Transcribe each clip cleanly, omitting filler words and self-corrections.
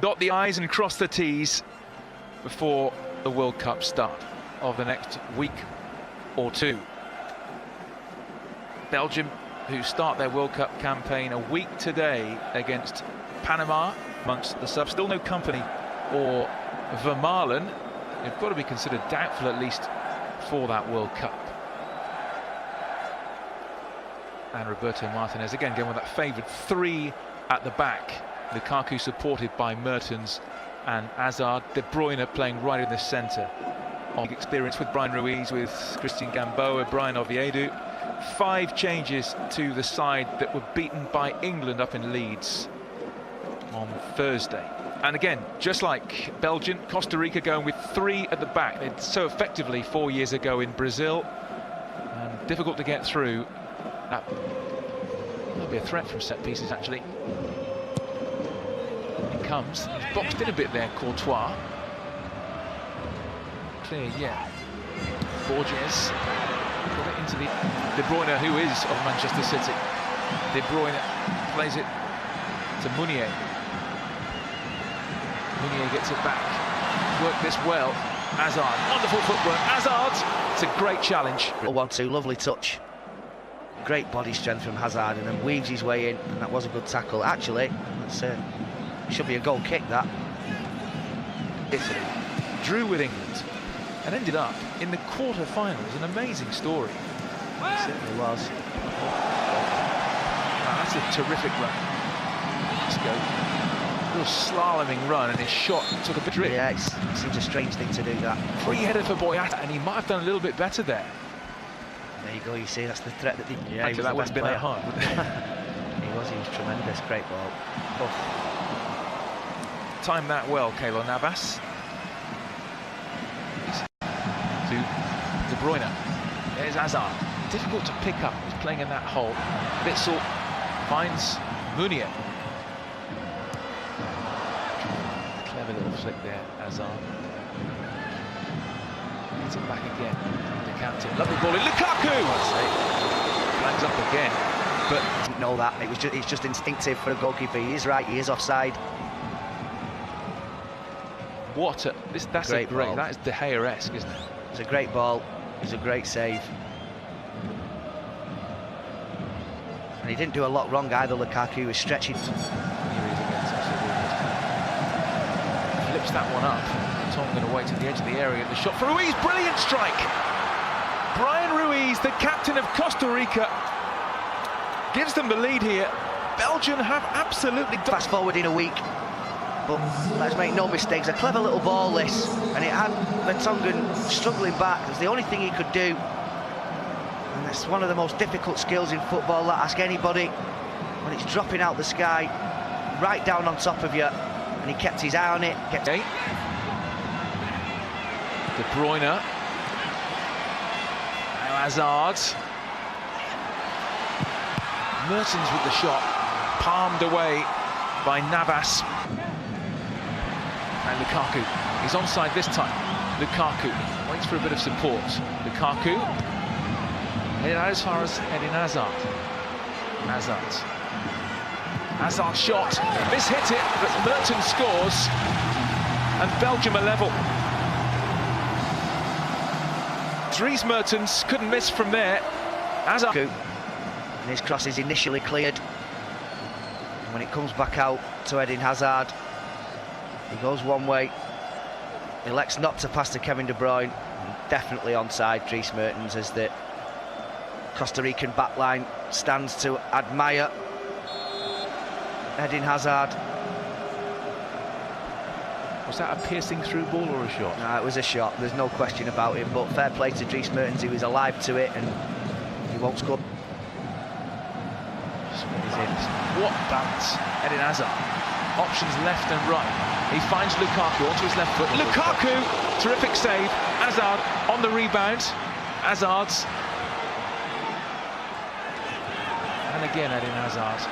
dot the I's and cross the T's before the World Cup start of the next week or two. Belgium, who start their World Cup campaign a week today against Panama, amongst the subs. Still no company or Vermaelen. They've got to be considered doubtful at least for that World Cup. And Roberto Martinez again going with that favoured three at the back. Lukaku supported by Mertens and Hazard. De Bruyne playing right in the centre. On experience with Brian Ruiz, with Christian Gamboa, Brian Oviedo. 5 changes to the side that were beaten by England up in Leeds on Thursday. And again, just like Belgium, Costa Rica going with 3 at the back. They did so effectively 4 years ago in Brazil. And difficult to get through. There'll be a threat from set pieces, actually. It comes. He's boxed in a bit there, Courtois. Clear, yeah. Borges. Got it into the De Bruyne, who is of Manchester City. De Bruyne plays it to Meunier. Meunier gets it back. Worked this well. Hazard, wonderful footwork. Hazard, it's a great challenge. 1-2, lovely touch. Great body strength from Hazard, and then weaves his way in, and that was a good tackle. Actually, that's should be a goal kick, that. Italy drew with England and ended up in the quarter-finals. An amazing story. It certainly was. Wow, that's a terrific run. Let's go. Real slaloming run, and his shot took a bit of. Yeah, it seems a strange thing to do that. Free-header for Boyata, and he might have done a little bit better there. There you go, you see, that's the threat that they... Yeah, that wouldn't have been that hard, wouldn't it? He was tremendous, great ball. Oh. Timed that well, Keylor Navas. To De Bruyne. There's Hazard. Difficult to pick up, he's playing in that hole. Witsel finds Meunier. Clever little flick there, Hazard. Gets it back again. The captain. Lovely ball in Lukaku! Flags up again. But didn't know that. It's just instinctive for a goalkeeper. He is right, he is offside. What a... That's great a great... ball. That is De Gea-esque, isn't it? It's a great ball. It's a great save. And he didn't do a lot wrong either, Lukaku. He was stretching. Here he is again, flips that one up. Tom going to wait at the edge of the area. The shot for Ruiz, brilliant strike. Brian Ruiz, the captain of Costa Rica, gives them the lead here. Belgium have absolutely... Fast forward in a week. But let's make no mistakes, a clever little ball this, and it had Vertonghen struggling back. It's the only thing he could do. And it's one of the most difficult skills in football, that ask anybody. When it's dropping out the sky, right down on top of you, and he kept his eye on it. De Bruyne. Now Hazard. Mertens with the shot, palmed away by Navas. And Lukaku, he's onside this time. Lukaku waits for a bit of support. Lukaku, headed out as far as Eden Hazard. Hazard shot, this hit it, but Mertens scores, and Belgium are level. Dries Mertens couldn't miss from there. Hazard. And his cross is initially cleared. And when it comes back out to Eden Hazard, he goes one way, elects not to pass to Kevin De Bruyne. Definitely onside, Dries Mertens, as the Costa Rican backline stands to admire Eden Hazard. Was that a piercing through ball or a shot? No, it was a shot, there's no question about it, but fair play to Dries Mertens, he was alive to it, and he won't score. What balance, Eden Hazard. Options left and right. He finds Lukaku onto his left foot. Lukaku, terrific save. Hazard on the rebound. Hazard's. And again, Eden Hazard.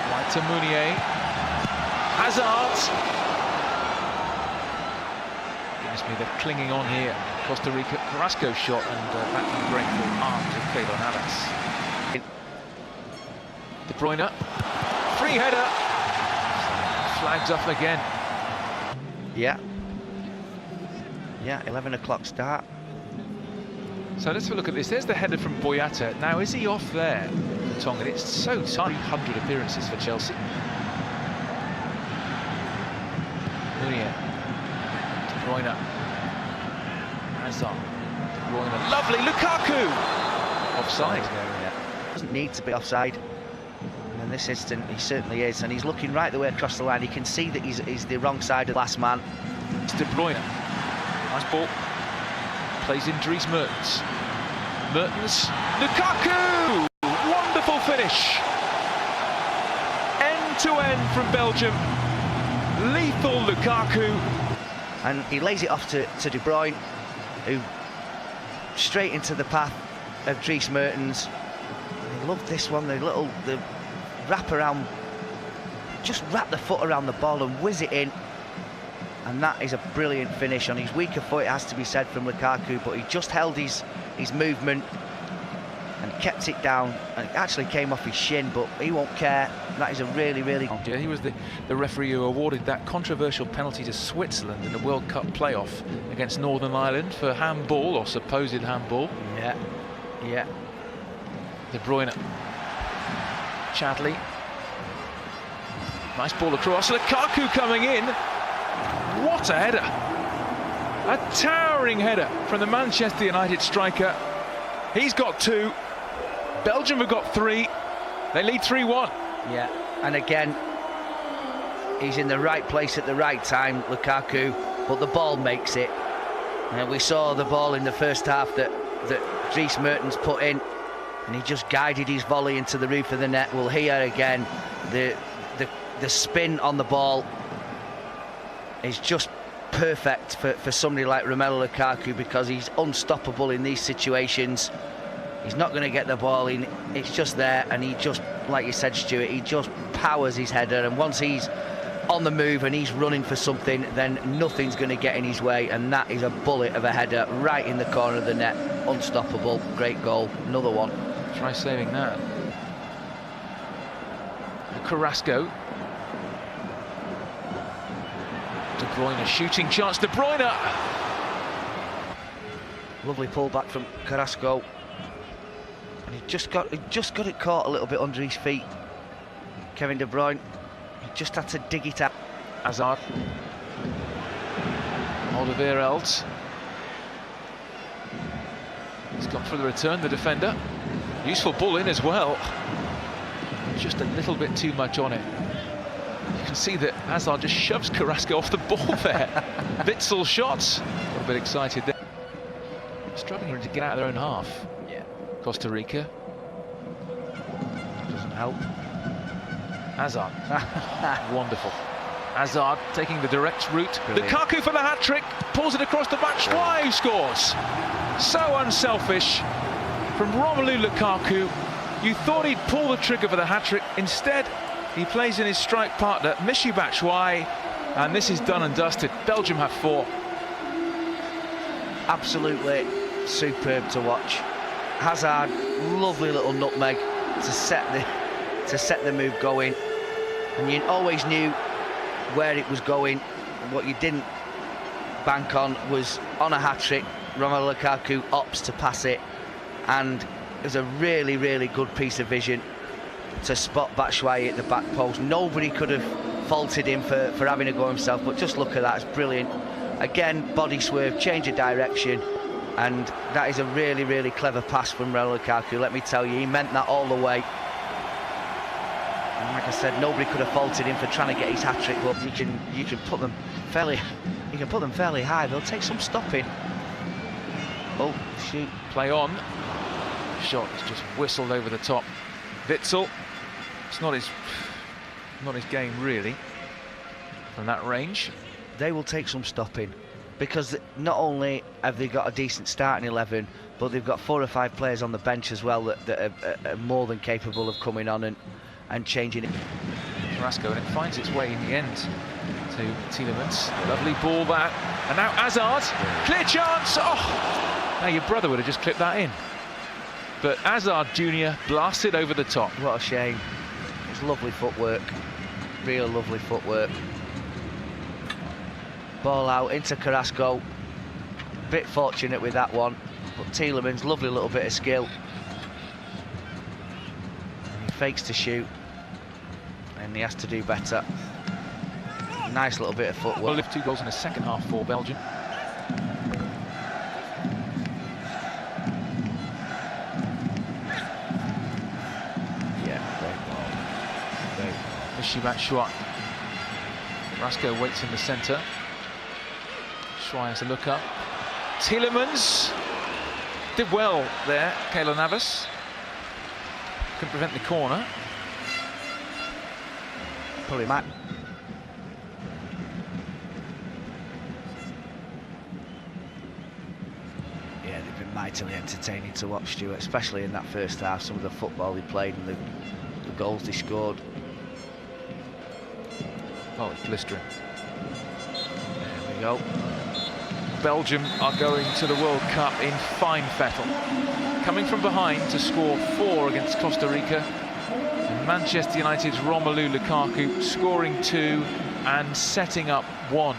Wide to Meunier. Hazard. Goodness me, they're clinging on here. Costa Rica, Carrasco shot, and that can break the arms of Keylor Navas. De Bruyne, free header, flags off again. Yeah, 11 o'clock start. So let's have a look at this. There's the header from Boyata. Now, is he off there, Tongan? It's so tight. 100 appearances for Chelsea. Munir, De Bruyne, Hazard, De Bruyne, lovely, Lukaku! Offside. Doesn't need to be offside. And in this instant, he certainly is. And he's looking right the way across the line. He can see that he's the wrong side of the last man. It's De Bruyne. Nice ball. Plays in Dries Mertens. Mertens, Lukaku! Wonderful finish. End to end from Belgium. Lethal Lukaku. And he lays it off to De Bruyne, who straight into the path of Dries Mertens. I love this one, the wrap around, just wrap the foot around the ball and whiz it in. And that is a brilliant finish on his weaker foot, it has to be said, from Lukaku, but he just held his movement and kept it down, and it actually came off his shin, but he won't care. That is a really, really... Yeah, he was the referee who awarded that controversial penalty to Switzerland in the World Cup playoff against Northern Ireland for handball, or supposed handball. Yeah. De Bruyne. Chadley. Nice ball across. Lukaku coming in. What a header! A towering header from the Manchester United striker. He's got 2. Belgium have got 3. They lead 3-1. Yeah, and again, he's in the right place at the right time, Lukaku, but the ball makes it. And we saw the ball in the first half that Dries Mertens put in, and he just guided his volley into the roof of the net. Well, here again, the spin on the ball is just perfect for somebody like Romelu Lukaku, because he's unstoppable in these situations. He's not going to get the ball in, it's just there, and he just, like you said, Stuart, he just powers his header, and once he's on the move and he's running for something, then nothing's going to get in his way, and that is a bullet of a header right in the corner of the net. Unstoppable, great goal, another one. Try saving that. Carrasco. De Bruyne, shooting chance, De Bruyne! Lovely pullback from Carrasco. And he just got it caught a little bit under his feet. Kevin De Bruyne, he just had to dig it out. Hazard. Alderweireld. He's gone for the return, the defender. Useful ball in as well. Just a little bit too much on it. You can see that Hazard just shoves Carrasco off the ball there. Witzel shot. A little bit excited there. Struggling to get out of their own half. Yeah. Costa Rica. Doesn't help. Hazard. Wonderful. Hazard taking the direct route. Brilliant. Lukaku for the hat-trick. Pulls it across the back. Schwei who scores. So unselfish from Romelu Lukaku. You thought he'd pull the trigger for the hat-trick. Instead, he plays in his strike partner, Michy Batshuayi, and this is done and dusted. Belgium have 4. Absolutely superb to watch. Hazard, lovely little nutmeg to set the move going, and you always knew where it was going. What you didn't bank on was on a hat-trick. Romelu Lukaku opts to pass it, and it was a really, really good piece of vision to spot Batshuayi at the back post. Nobody could have faulted him for having a go himself, but just look at that, it's brilliant. Again, body swerve, change of direction, and that is a really, really clever pass from Romelu Lukaku. Let me tell you, he meant that all the way. And like I said, nobody could have faulted him for trying to get his hat-trick, but you can put them fairly high. They'll take some stopping. Oh, shoot. Play on. Shot just whistled over the top. Witzel. It's not his game really from that range. They will take some stopping, because not only have they got a decent starting 11, but they've got 4 or 5 players on the bench as well that are more than capable of coming on and changing it. Carrasco, and it finds its way in the end to Tielemans. Lovely ball that, and now Hazard. Clear chance. Oh, now your brother would have just clipped that in. But Hazard Jr. blasted over the top. What a shame. It's lovely footwork, real lovely footwork. Ball out into Carrasco. Bit fortunate with that one, but Tielemans, lovely little bit of skill. And he fakes to shoot, and he has to do better. Nice little bit of footwork. Well, lift 2 goals in the second half for Belgium. Yeah, great ball. Great ball. Batshuayi. Carrasco waits in the centre. Batshuayi has a look up. Tielemans did well there. Keylor Navas couldn't prevent the corner. Probably might. Yeah, they've been mightily entertaining to watch, Stuart, especially in that first half. Some of the football they played and the goals they scored. Oh, it's blistering. There we go. Belgium are going to the World Cup in fine fettle. Coming from behind to score 4 against Costa Rica. And Manchester United's Romelu Lukaku scoring 2 and setting up 1.